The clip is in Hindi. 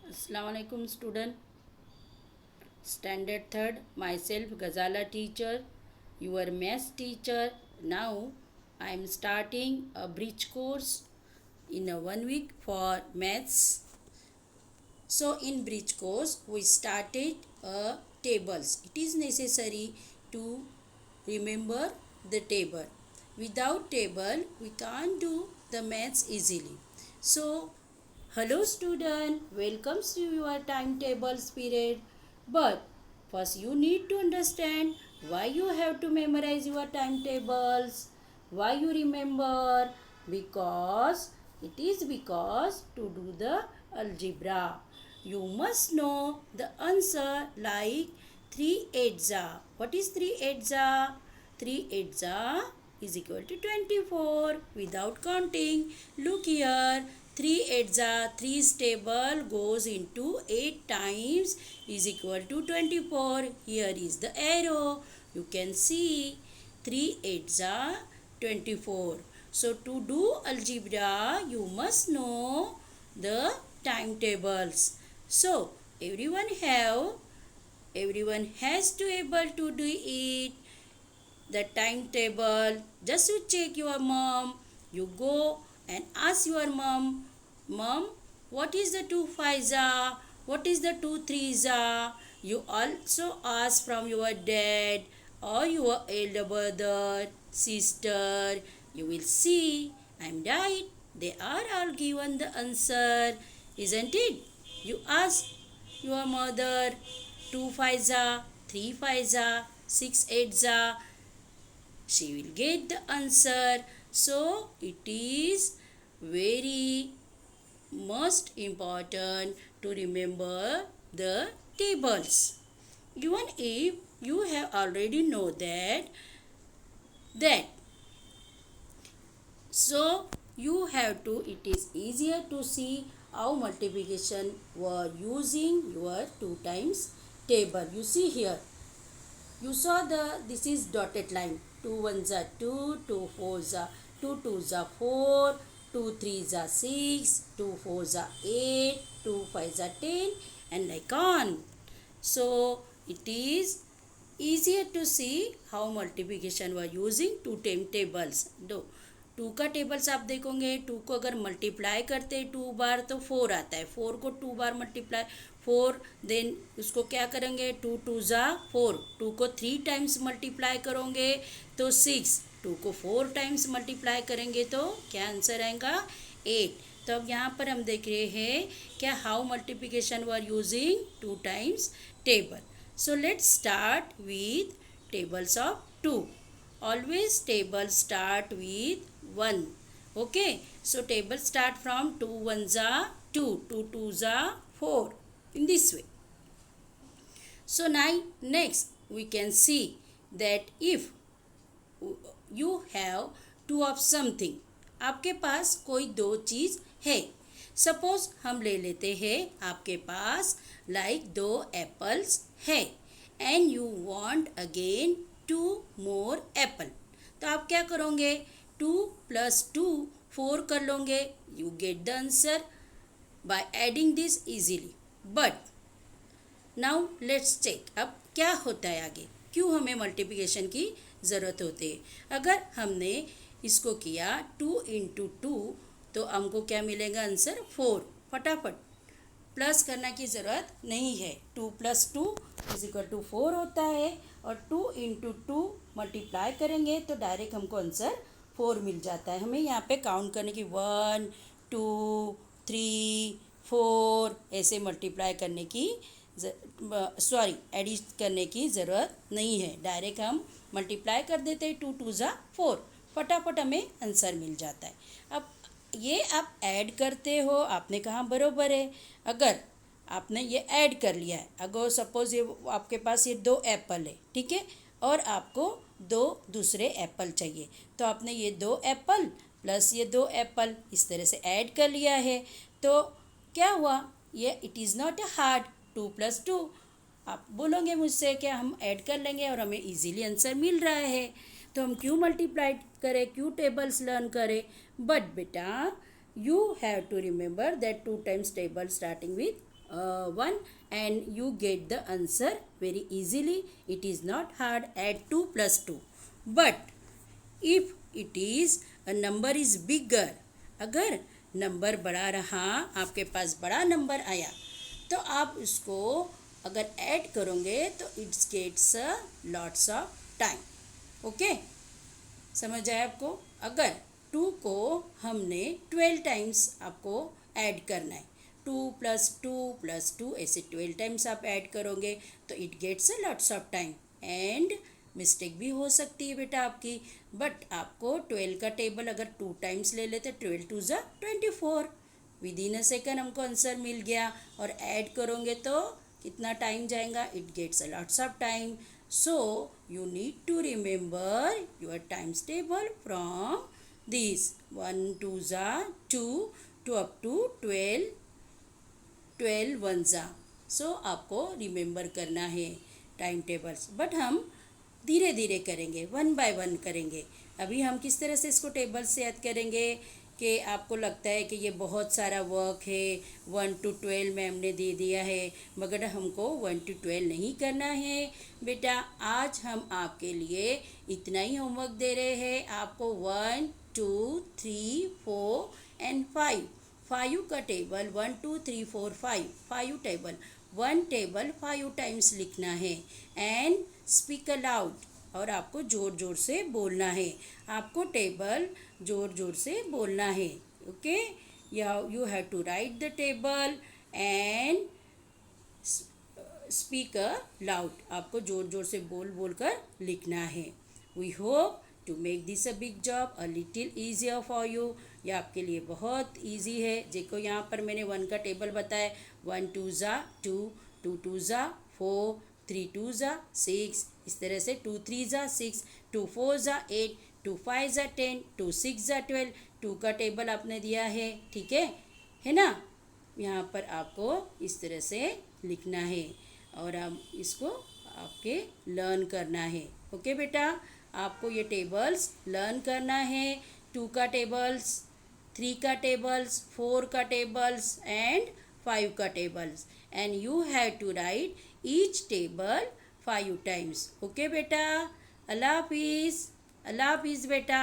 Assalamualaikum student. Standard third. Myself Ghazala teacher, your maths teacher. Now I am starting a bridge course in a 1 week for maths. So in bridge course we started tables. It is necessary to remember the table. Without table we can't do the maths easily. So hello student, welcome to your timetables period. But first you need to understand why you have to memorize your timetables. Why you remember? Because to do the algebra. You must know the answer like 3 8 What is 3 8 3 8 is equal to 24 without counting. Look here. 3 8 3 table goes into 8 times is equal to 24. Here is the arrow. You can see 3 8 24. So to do algebra, you must know the timetables. So everyone has to able to do it. The timetable. Just to check your mom. You go and ask your mom, Mom, what is the 2 5 What is the 2 3 You also ask from your dad or your elder brother, sister. You will see, I'm right. They are all given the answer, isn't it? You ask your mother 2 5 3 5 6 8 she will get the answer. So it is very most important to remember the tables. Even if you have already know that so you have to, it is easier to see how multiplication were using your 2 times table. You see here, you saw this is dotted line. 2 1s are 2, 2 4s are 2 2s are 4, 2 3s are 6, 2 4s are 8, 2 5s are 10 and like on. So it is easier to see how multiplication were using 2 time tables. 2 का टेबल्स आप देखोगे, 2 को अगर मल्टीप्लाई करते हैं 2 बार तो 4 आता है. 4 को 2 बार मल्टीप्लाई 4, देन उसको क्या करेंगे 2 2 ज़ा 4. 2 को 3 टाइम्स मल्टीप्लाई करोगे तो 6. 2 को 4 टाइम्स मल्टीप्लाई करेंगे तो क्या आंसर आएगा 8. तो अब यहाँ पर हम देख रहे हैं क्या how multiplication were using 2 times table. So let's start with tables of 2. Always table start with 1. Okay. So table start from 2 1s are 2, 2 2s are 4. In this way. So now next we can see that if you have 2 of something, आपके पास कोई 2 चीज़ है. सपोज हम ले लेते हैं आपके पास लाइक 2 एप्पल्स है and you want again 2 more Apple. तो आप क्या करोगे 2 + 2 4 कर लोगे. You get the answer by adding this easily. But now let's check अब क्या होता है आगे, क्यों हमें मल्टीप्लिकेशन की ज़रूरत होती है. अगर हमने इसको किया 2 × 2 तो हमको क्या मिलेगा आंसर 4. फटाफट प्लस करने की ज़रूरत नहीं है. 2 + 2 = 4 होता है और 2 × 2 मल्टीप्लाई करेंगे तो डायरेक्ट हमको आंसर 4 मिल जाता है. हमें यहाँ पे काउंट करने की 1 2 3 4 ऐसे मल्टीप्लाई करने की एडिट करने की ज़रूरत नहीं है. डायरेक्ट हम मल्टीप्लाई कर देते हैं 2 2 ज़ा 4. फटाफट हमें आंसर मिल जाता है. अब ये आप ऐड करते हो, आपने कहा बरोबर है. अगर आपने ये ऐड कर लिया है, अगर सपोज ये आपके पास ये 2 एप्पल है, ठीक है, और आपको 2 दूसरे एप्पल चाहिए तो आपने ये 2 एप्पल प्लस ये 2 एप्पल इस तरह से ऐड कर लिया है. तो क्या हुआ, ये it is not a hard. 2 + 2 आप बोलोगे मुझसे क्या हम ऐड कर लेंगे और हमें इजीली आंसर मिल रहा है तो हम क्यों मल्टीप्लाई करें, क्यों टेबल्स लर्न करें. बट बेटा you have to remember that 2 times table starting with 1 and you get the answer very easily. It is not hard. Add 2 plus 2. But if it is a number is bigger, अगर नंबर बड़ा रहा, आपके पास बड़ा नंबर आया, तो आप इसको अगर ऐड करोगे तो it's gets lots of time. Okay, समझ आया आपको? अगर 2 को हमने 12 टाइम्स आपको ऐड करना है, 2 प्लस 2 प्लस 2 ऐसे 12 टाइम्स आप ऐड करोगे तो it gets lots of time and mistake भी हो सकती है बेटा आपकी. बट आपको 12 का टेबल अगर 2 टाइम्स ले लेते, 12 2 ज़ा 24, विद इन अ सेकेंड हमको आंसर मिल गया. और ऐड करोगे तो कितना टाइम जाएगा? It gets lots of time. So you need to remember your times table from these 1 2 za 2 to up to 12 12 1 za. सो आपको रिमेंबर करना है टाइम टेबल्स. बट हम धीरे धीरे करेंगे, 1 बाय 1 करेंगे. अभी हम किस तरह से इसको टेबल से याद करेंगे कि आपको लगता है कि ये बहुत सारा वर्क है, 1 to 12 में हमने दे दिया है, मगर हमको 1 to 12 नहीं करना है बेटा. आज हम आपके लिए इतना ही होमवर्क दे रहे हैं. आपको 1 2 3 4 एंड 5 का टेबल 1 2 3 4 5 टेबल, 1 टेबल 5 टाइम्स लिखना है एंड स्पीक अलाउड. और आपको ज़ोर ज़ोर से बोलना है. आपको टेबल ज़ोर ज़ोर से बोलना है. Okay, you have to write the table and speak loud. आपको ज़ोर ज़ोर से बोल बोल कर लिखना है. We hope to make this a big job a little easier for you. यह आपके लिए बहुत ईजी है. देखो यहाँ पर मैंने 1 का टेबल बताया, 1 2 ज़ा 2 2 2 ज़ा 4 3 2 ज़ा 6. इस तरह से 2 3 ज़ा 6 2 4 ज़ा 8 2 5 ज़ा 10 2 6 ज़ा 12. 2 का टेबल आपने दिया है, ठीक है ना? यहाँ पर आपको इस तरह से लिखना है और आप इसको आपके लर्न करना है. ओके बेटा, आपको ये टेबल्स लर्न करना है. 2 का टेबल्स, 3 का टेबल्स, 4 का टेबल्स एंड 5 का tables. And you have to write each table 5 times. Okay बेटा, अल्लाह हाफिज़. अल्लाह हाफिज़ बेटा.